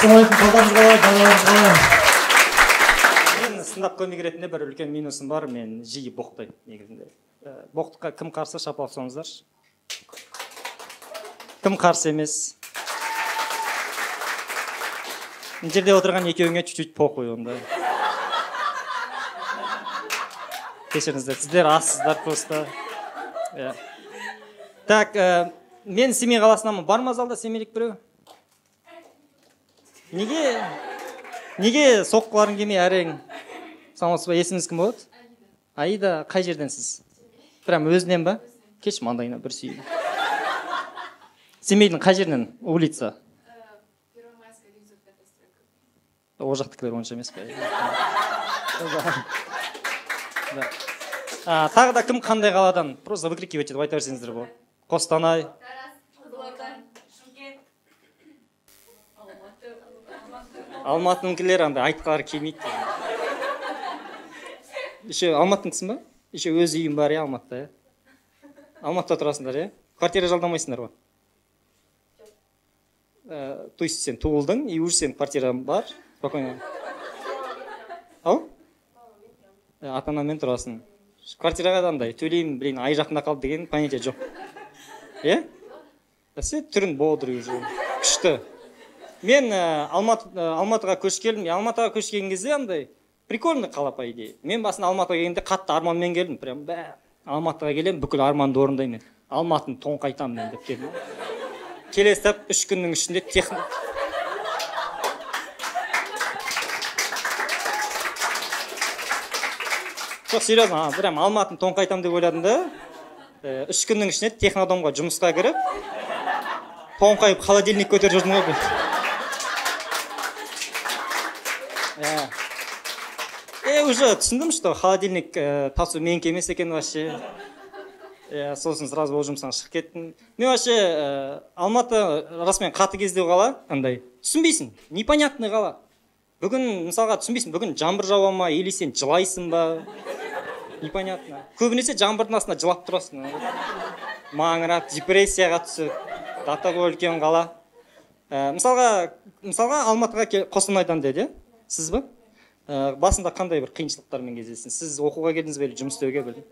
ассалаумағалейкум, қалдарыңыз қалай, жағдайыңыз қалай? Мен стендап комик ретінде бір үлкен минусым бар, мен жиі боқтаймын негізінде. Боқтыққа кім қарсы, шапалақ соңыздаршы. Кім қарсы емес? Мына жерде отырған екеуіңе чуть-чуть похуй онда. Кешіріңіздер, сіздер ассыздар просто. Так, мен Семей қаласынамын. Бар ма залда семейлік біреу? Неге соққыларың келмей әрең? Саламатсыз ба, есіміңіз кім болады? Аида, қай жерденсіз? Прям өзінен ба? Кеш маңдайына бір сүйейін. Семейдің қай жерінен? Улица? Первомайская, 905 стройка. О жақтыкілер онша емес пе? Тағы да кім қандай қаладан? Просто выкрикивать етіп айта берсеңіздер болады. Қостанай. Алматыныкілер андай айтқылары келмейді. Еще Алматыныкісің ба? Еще өз үйім бар, Алматыда. Алматыда тұрасыңдар, квартира жалдамайсыңдар ба? То есть сен туылдың, и уже сен квартираң бар, спокойно. Ау? Ата-анамен тұрасың. Квартираға қандай? Төлеймін, блин, ай жақында қалды деген понятие жоқ. Сен түрін болдыру уже. Күшті. Мен Алматыға көшкелдім. Алматыға көшкен кезде андай прикольный қала по идее. Мен басында Алматыға келгенде қатты арманмен келдім. Прям Алматыға келем, бүкіл арманды орындаймын. Алматыны тоңқайтамын мен деп келдім. Келесіп 3 күннің ішінде Жоқ, серьезно, прям Алматыны тоңқайтамын деп ойладым да. 3 күннің ішінде технодомға жұмысқа кіріп, тоңқайып холодильник көтеріп жүрдім ғой. Уже түсіндім, что холодильник тасу менікі емес екен вообще. Сосын сразу ол жұмыстан шығып кеттім. Мен вообще Алматы расымен қаты кездеу қала, андай түсінбейсің, непонятный қала. Бүгін мысалға түсінбейсің, бүгін жаңбыр жауа ма, или сен жылайсың ба? Непонятно. Көбінесе жаңбырдың астында жылап тұрасың. Маңырап, депрессияға түсіп, такой үлкен қала. Мысалға Алматыға Қостанайдан деді, сіз ба? Басында қандай бір қиыншылықтармен кездестіңіз? Сіз оқуға келдіңіз бе, жұмыс істеуге білдім?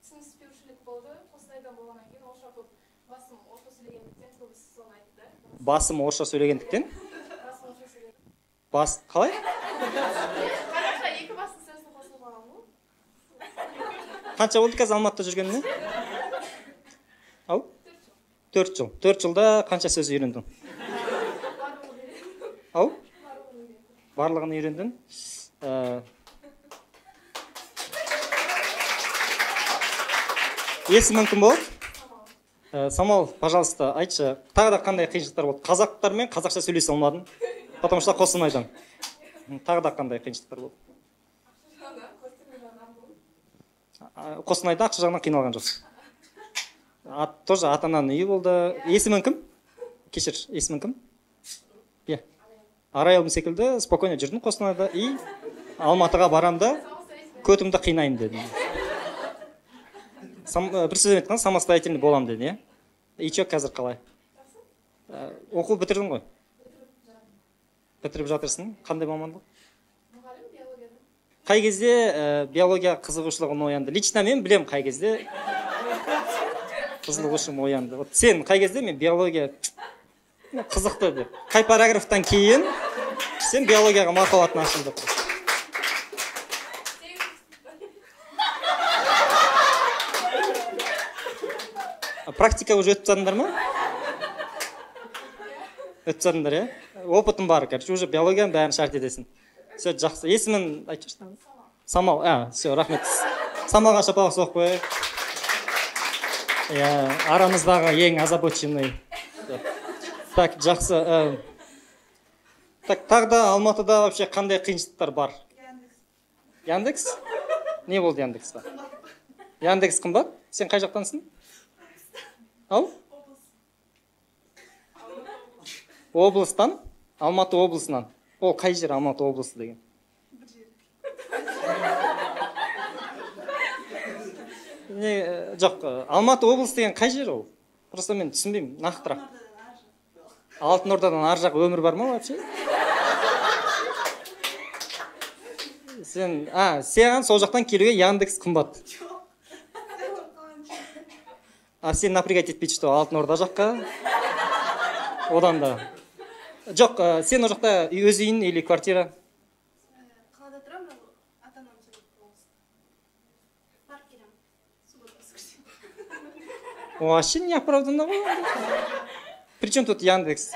Түсініспеушілік болды. Қостанайдан болғаннан кейін орысша көп басым орысша сөйлегендіктен көбісі соны айтты. Басым орысша сөйлегендіктен? Басым орысша сөйлеген. Қалай? Қараша, екі басын сөзді қосылып алған ғой. Қанша болды қазір Алматыда жүргеніне? Ау? 4 жыл. 4 жылда қанша сөз үйрендің? Ау? Барлығын үйрендің? Есімің кім болды? Самал, пожалуйста, айтшы, тағы да қандай қиыншылықтар болды? Қазақтармен қазақша сөйлесе алмадың, потому что Қостанайдан. Тағы да қандай қиыншылықтар болды? Қостанайда ақша жағынан қиналған жоқсың. Тоже ата-ананың үйі болды. Есімің кім? Кешір, есімің кім? Арайлым секілді спокойно жүрдім Қостанайда, и Алматыға барамда көтімді қинайын дедім. Бір сөз айтқан, самостоятельный болам деді, И чё, қазір қалай? Оқу бітірдің ғой? Бітіріп жатырсың? Қандай мамандық? Мұғалім биологиядан. Қай кезде биология қызығушылығын оянды? Лично мен білем қай кезде қызығушылығым оянды. Сен қай кезде мен биология қызықты деп. Қай параграфтан кейін сен биологияға махаббатын ашылды. Практика уже өтіп тастадыңдар ма? Өтіп тастадыңдар, Опытым бар, уже биологияның бәрін шарт етесің. Все, жақсы. Есімін айтшы. Самал. Все, рахмет. Самалға шапалақ соғып қойайық. Арамыздағы ең озабоченный. Так, жақсы. Так, тағы да Алматыда вообще қандай қиыншылықтар бар? Яндекс? Не болды Яндекс ба? Яндекс қымбат? Сен қай жақтансың? Ау? Облыстан? Алматы облысынан. Ол қай жер Алматы облысы деген? Жоқ, Алматы облысы деген қай жер ол? Просто мен түсінбеймін, нақтырақ. Алтын Ордадан ар жақ өмір бар ма вообще? Сен сол жақтан келуге Яндекс қымбат. Сен напрягать етпейді, что Алтын Орда жаққа. Одан да. Жоқ, сен о жақта өз үйің или квартира? Қалада тұрамын, ата-анам сөйлеп болсын. Парк келем. Суббота воскресенье. Вообще не оправданно ғой. Причем тут Яндекс?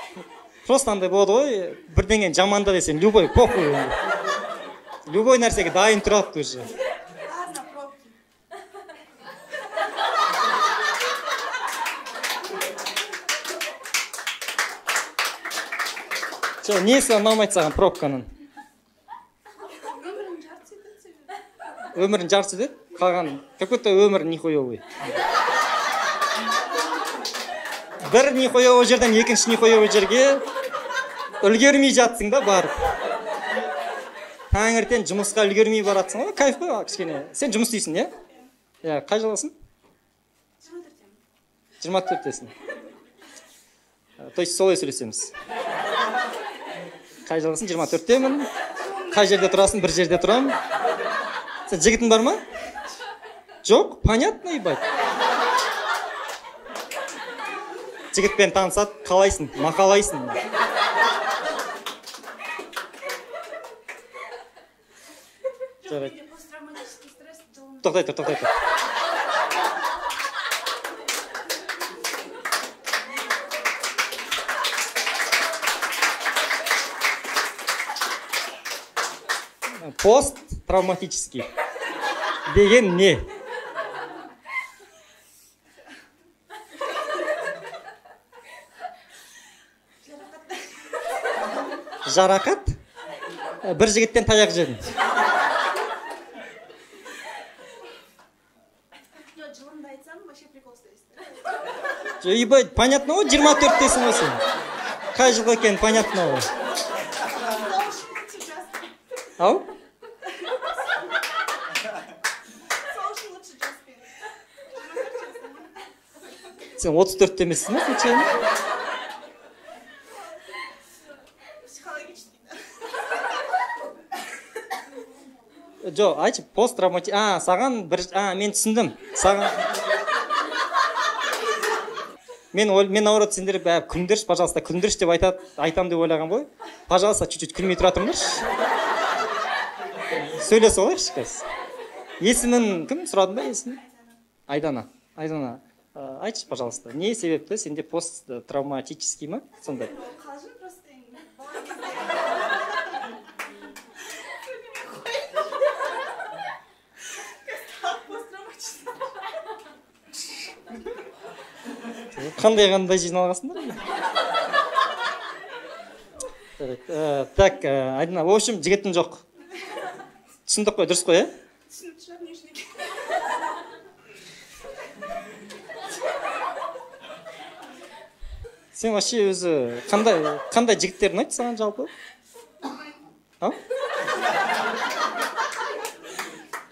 Просто андай болады ғой, бірдеңені жаманда десең, любой, похуй. Любой нәрсеге дайын тұрады уже. Ладно, пробки. Несі ұнамайды саған пробканың? Өмірін жарты етеді себебі. Өмірін жарты етеді? Қалған, какой-то өмір нихуевый. Бір нихуевый жерден екінші нихуевый жерге үлгермей жатсың да барып. Таңертең жұмысқа үлгермей баратсың ғой, кайф қой кішкене. Сен жұмыс істейсің, иә? Иә, қай жылғысың? 24-тесің. То есть солай сөйлесеміз. Қай жылғысың? 24-темін. Қай жерде тұрасың? Бір жерде тұрам. Сен жігітің бар ма? Жоқ, понятно, ебать. Жігітпен танысады, қалайсың, мақалайсың. Посттравматический стресс. Тоқтай тұр. Посттравматический деген не? Жарақат? Бір жігіттен таяқ жедім. Жылында айтсам, вообще прикол істейсің. Ебать, понятно ғой, 24-тесің ғой сен. Қай жылғы екен, понятно ғой. Ау? Сен 34-те емессің ба, случайно? Жоқ, айтшы, посттравматик... саған бір... мен түсіндім. Мен наоборот, сендер күліңдерші, пожалуйста, күліңдерші деп айтам деп ойлаған ғой. Пожалуйста, чуть-чуть күлмей тұра тұрыңдаршы. Сөйлесе олайықшы, қазір. Есімін кім сұрадың ба, есімін? Айдана. Айтшы, пожалуйста, не себепті сенде посттравматический ма? Сондай. Қалжың просто Қандай жиналғасыңдар? Так, Айдана, в общем, жігітің жоқ. Түсіндік қой, дұрыс қой, е? түсініп шығар, не үшін екен. Сен вообще өзі қандай жігіттер ұнайды саған жалпы?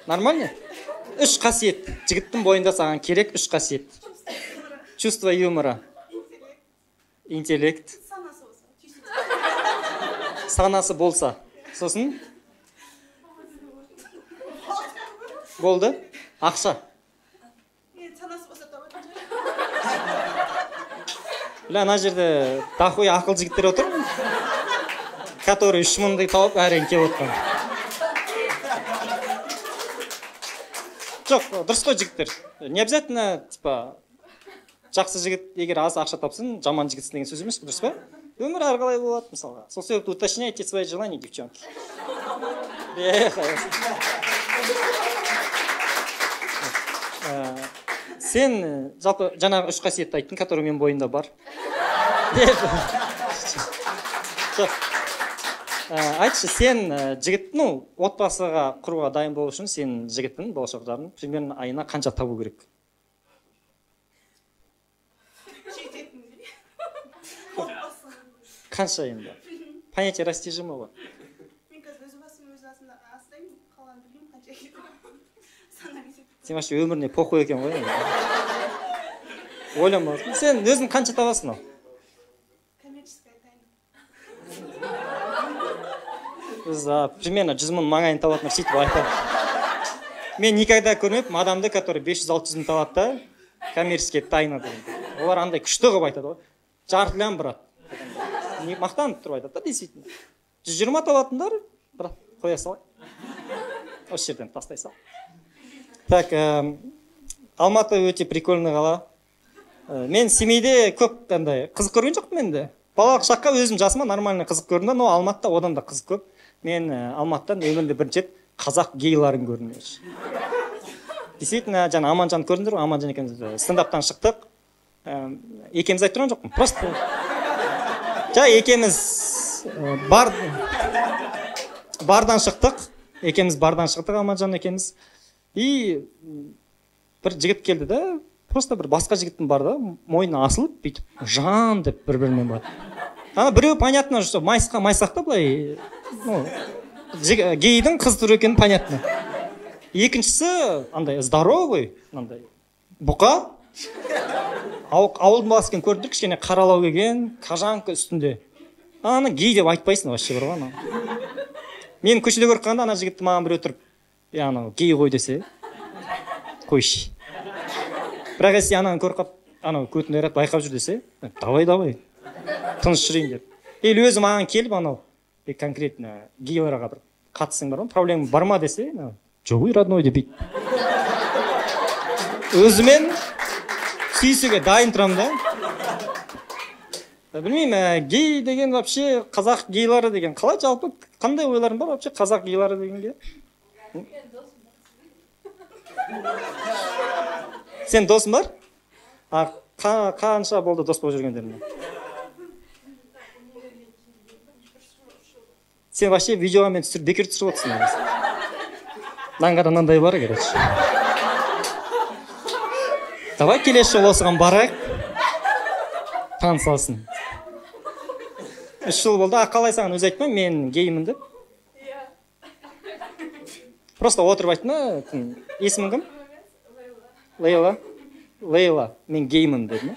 Нормально? 3 қасиет. Жігіттің бойында саған керек 3 қасиет. Чувство юмора. Интеллект. Санасы болса. Сосын? Болды? Ақша. Ана жерде тахуй ақыл жігіттер отыр, который 3 мыңдай тауып әрен кеп отқан. Жоқ, дұрыс қой жігіттер. Не обязательно, типа, жақсы жігіт егер аз ақша тапсын, жаман жігітсің деген сөз емес, дұрыс па? Өмір әрқалай болады, мысалға. Сол себепті уточняйте свои желания, девчонки. Сен жалпы жаңағы 3 қасиетті айттың, который мен бойында бар. Айтшы, сен жігіттің отбасыға құруға дайын болу үшін сен жігіттің болашақтарын примерно айына қанша табу керек? Қанша енді? Понятие растяжимо ғой. Мен қазір өз басым өз асында астаймын, қалған білмеймін қанша кетіп. Сен вообще өміріне похуй екен ғой. Ойлама. Сен өзің қанша табасың ол? Коммерческая. біз примерно 100 мың маңайын табатындар сөйтіп айтады. Мен никогда көрмеппін адамды, который 500-600 мың табады да, коммерческий тайна деген. Олар андай күшті қылып айтады ғой. Жартылам брат. Мақтанып тұрып айтады да, действительно. 120 табатындар, брат, қоя салайық. Осы жерден тастай сал. Так, Алматы өте прикольный қала. Мен Семейде көп андай қызық көрген жоқпын енді. Балалық шаққа өзім жасыма нормально қызық көрдім, но Алматыда одан да қызық көп. Мен Алматыдан өмірімде бірінші рет қазақ гейларын көрдім. Действительно, жаңа Аманжан көрдіңдер ғой, Аманжан екеуміз стендаптан шықтық. Екеуміз айтып тұрған жоқпын, просто екеуміз бардан шықтық, Аманжан екеуміз. И бір жігіт келді да, просто бір басқа жігіттің бар да, мойнына асылып, бүйтіп, жан деп бір-бірімен бар. Ана біреу понятно, что майсақта былай, гейдің қыз түрі екені понятно. Екіншісі, андай, здоровый, андай, бұқа, ауылдың баласы екен көрдік, кішкене қаралау келген, кажанка үстінде. Ана гей деп айтпайсың вообще бір ғой. Мен көшеде көріп қалғанда, ана жігітті маған біреу тұрып, ана гей ғой десе, қойшы. Бірақ если ананы көріп қап, анау көтін айрат байқап жүр десе, давай, тыныш жүрейін деп. Или өзі маған келіп, анау, конкретно гейларға бір қатысың бар ма, проблема бар ма десе, жоқ, родной деп бейт. Өзімен сүйісуге дайын тұрам да. Білмеймін, гей деген вообще, қазақ гейлары деген, қалай жалпы, қандай ойларың бар вообще қазақ гейлары дегенге? Сен досың бар? Қанша болды дос болып жүргендеріңе? Сен вообще видеоға мен бекер түсіріп отырсың. Наңғада мынандай бар, короче. Давай келесі жолы осыған барайық. Танысасың. 3 жыл болды, қалай саған өзі айтпай, мен геймін деп. Просто отырып айтма, есімің кім? Лейла, мен геймін деді ме?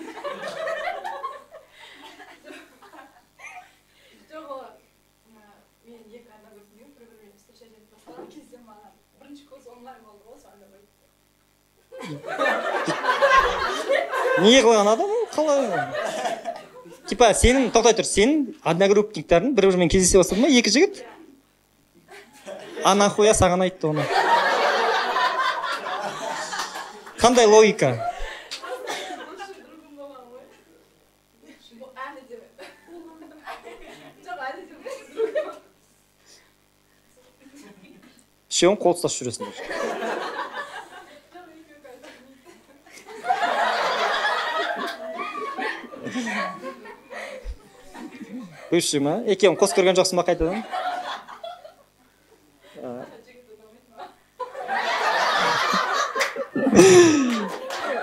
Жоқ, олар, мен екі ана көрдім, бір-бірімен встречать етіп бастаған кезде маған бірінші көз онлайн болды ғой, сонда ғой. Не қылған адам ол, қалай? Типа, сенің, тоқтай тұр, сенің одногруппниктардың бір-бірімен кездесе бастады ма, екі жігіт? Нахуя саған айтты оны. Қандай логика? Үшеуің қол ұстасып жүресіңдер. Бывший ма? Екеуің қос көрген жоқсың ба қайтадан?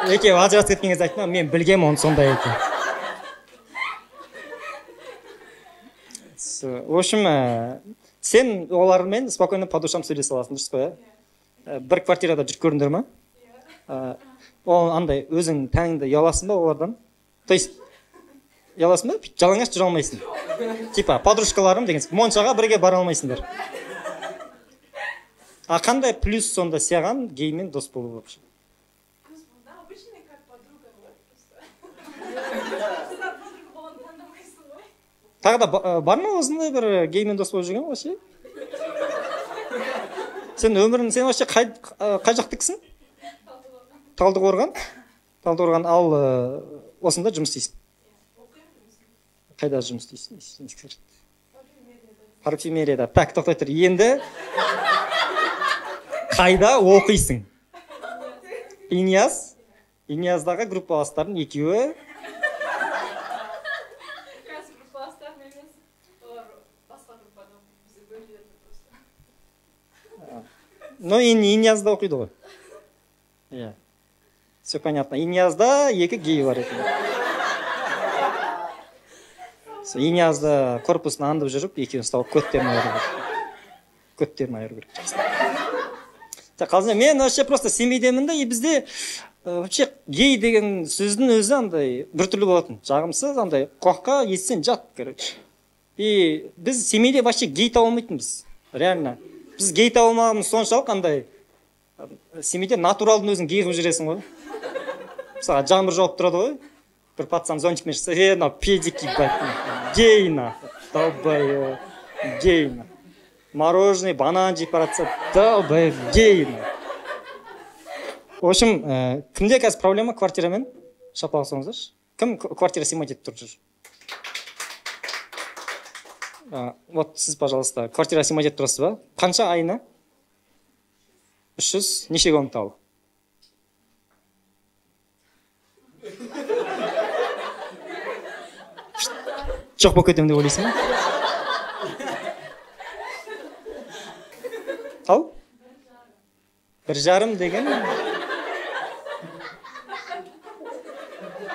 Екеуі ажырасып кеткен кезде айтты ма, мен білгем оны сондай екен. В общем, сен олармен спокойно по душам сөйлесе аласың, дұрыс па? Бір квартирада жүріп көрдіңдер ма? Ол андай өзің тәніңді ұяласың ба олардан? То есть ұяласың ба? Жалаңаш жүре алмайсың. Типа подружкаларым деген моншаға бірге бара алмайсыңдар. Қандай плюс сонда саған геймен дос болу вообще? Обычный как подруга ғой, просто. Подруга болғанды таңдамайсың ғой. Тағы да бар ма осындай бір геймен дос болып жүрген вообще? Сен өмірің, сен вообще қай жақтыксың? Талдықорған. Талдықорған, ал осында жұмыс істейсің? Қайда жұмыс істейсің? Парфюмерияда. Так, тоқтай тұр. Енді қайда оқисың? Иньяздағы группаластардың екеуі. Қазір группаластарым емес, олар басқа группада бізді бөліп просто. Но Иньязда оқиды ғой. Все понятно. Иньязда екі гей бар екен. Иньязда корпусына андып жүріп, екеуін ұсталып көттерін айыру керек. Қалзына, мен вообще просто семейдемін да, и бізде вообще гей деген сөздің өзі андай біртүрлі болатын. Жағымсыз, андай қоққа естен жат, короче. И біз семейде вообще гей таба алмайтынбыз. реально біз гей таба алмағанымыз соншалық андай семейде натуралдың өзін гей қылып жүресің ғой. Мысалға жаңбыр жауып тұрады ғой, бір пацан зонтикпен шықса, мынау педики гей нахуй, долбоёб, гей нахуй. Мороженое, банан жеп бара жатса, долбоёб, гей нахуй. В общем, кімде қазір проблема квартирамен? Шапалақ соңыздаршы. Кім квартира сыймайды деп тұр жүр? Вот сіз, пожалуйста, квартира сыймайды деп тұрасыз ба? Қанша айына? 300, неше комната ал? Жоқ болып кетемін деп ойлайсың ба? Ал? 1,5 деген?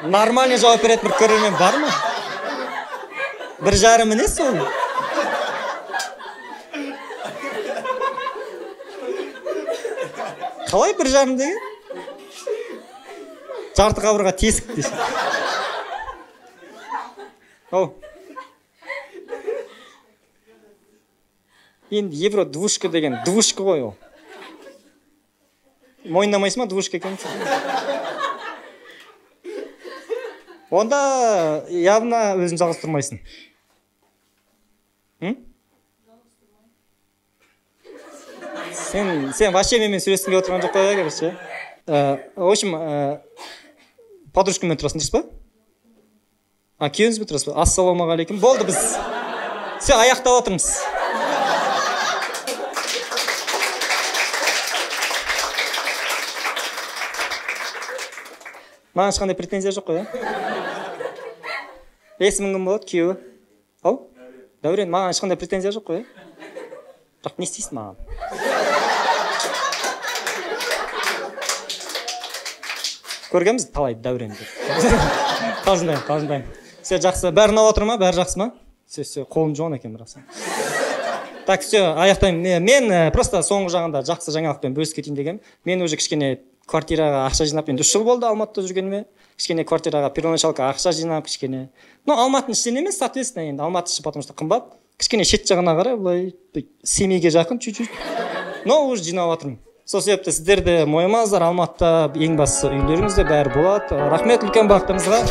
Нормальный жауап беретін бір көрермен бар ма? 1,5 не сол? Қалай 1,5 деген? Жарты қабырға тесік дейсің. Ау. Енді евро двушка деген двушка ғой ол. Мойындамайсың ма двушка екен? Онда явно өзін жалғыз тұрмайсың. Сен вообще менімен сөйлескенге отырған жоқ қой, короче. В общем, подружкамен тұрасың дейсіз ба? Күйеуіңізбен тұрасыз ба? Ассалаумағалейкум. Болды, біз все аяқтап отырмыз. Маған ешқандай претензия жоқ қой, Есімің кім болады, күйеуі? Ау? Дәурен, маған ешқандай претензия жоқ қой, Бірақ не істейсің маған? Көргенбіз талай Дәурен деп. Қалжындайым. Все жақсы, бәрі ұнап отыр ма? Бәрі жақсы ма? Все, қолым жуан екен бірақ. Так, все, аяқтаймын. Мен просто соңғы жағында жақсы жаңалықпен бөлісіп кетейін дегенмін. Мен уже кішкене квартираға ақша жинап, енді 3 жыл болды Алматыда жүргеніме. Кішкене квартираға первоначалка ақша жинап, кішкене. Но Алматының ішінен емес, соответственно, енді Алматы іші, потому что қымбат. Кішкене шет жағына қарай, былай семейге жақын чуть-чуть. Но уже жинап жатырмын. Сол себепті сіздерді мойымаңыздар, Алматыда ең бастысы үйлеріңізде бәрі болады. Рахмет үлкен бақытыңызға.